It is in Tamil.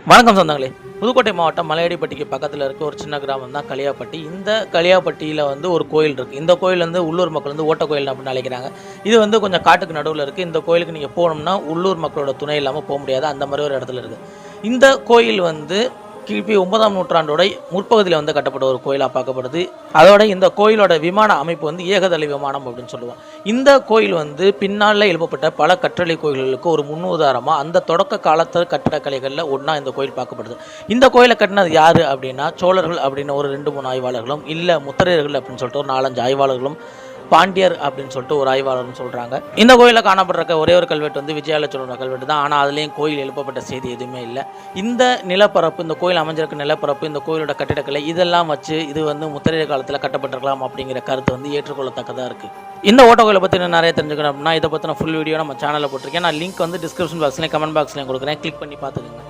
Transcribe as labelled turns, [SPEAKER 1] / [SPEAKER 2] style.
[SPEAKER 1] வணக்கம் சொந்தங்களே. புதுக்கோட்டை மாவட்டம் மலையடிப்பட்டிக்கு பக்கத்தில் இருக்க ஒரு சின்ன கிராமம் தான் களியாப்பட்டி. இந்த களியாப்பட்டியில் ஒரு கோயில் இருக்குது. இந்த கோயில் உள்ளூர் மக்கள் ஓட்ட கோயில் அப்படின்னு அழைக்கிறாங்க. இது கொஞ்சம் காட்டுக்கு நடுவில் இருக்குது. இந்த கோயிலுக்கு நீங்கள் போகணும்னா உள்ளூர் மக்களோட துணை இல்லாமல் போக முடியாது. அந்த மாதிரி ஒரு இடத்துல இருக்குது. இந்த கோயில் கிபி 9ஆம் நூற்றாண்டோட முற்பகுதியில் கட்டப்பட்ட ஒரு கோயிலாக பார்க்கப்படுது. அதோட இந்த கோயிலோட விமான அமைப்பு ஏகதளி விமானம் அப்படின்னு சொல்லுவோம். இந்த கோயில் பின்னால் எழுப்பப்பட்ட பல கற்றளை கோயில்களுக்கு ஒரு முன்னுதாரணமாக அந்த தொடக்க காலத்து கட்டடக்கலைகளில் ஒன்றா இந்த கோயில் பார்க்கப்படுது. இந்த கோயிலை கட்டினது யார் அப்படின்னா சோழர்கள் அப்படின்னு ஒரு 2-3 ஆய்வாளர்களும், இல்லை முத்திரையர்கள் அப்படின்னு சொல்லிட்டு ஒரு 4-5 ஆய்வாளர்களும், பாண்டியர் அப்படின்னு சொல்லிட்டு ஒரு ஆய்வாளர்னு சொல்கிறாங்க. இந்த கோயிலில் காணப்படுற ஒரே ஒரு கல்வெட்டு விஜயாலய சோழர் கல்வெட்டு தான். ஆனால் அதுலேயும் கோயில் எழுப்பப்பட்ட செய்தி எதுவுமே இல்லை. இந்த நிலப்பரப்பு, இந்த கோயில் அமைஞ்சிருக்க நிலப்பரப்பு, இந்த கோயிலோட கட்டிடக்கலை இதெல்லாம் வச்சு இது முத்திரையர் காலத்தில் கட்டப்பட்டிருக்கலாம் அப்படிங்கிற கருத்து ஏற்றுக்கொள்ளத்தக்கதாக இருக்குது. இந்த ஓட்ட கோயிலை பற்றி நிறைய தெரிஞ்சுக்கணும் அப்படின்னா இதை பற்றின ஃபுல் வீடியோ நம்ம சேனலில் போட்டிருக்கேன். நான் லிங்க் டிஸ்கிரிப்ஷன் பாக்ஸ்லேயும் கமெண்ட் பாக்ஸ்லேயும் கொடுக்குறேன். கிளிக் பண்ணி பார்த்துக்கோங்க.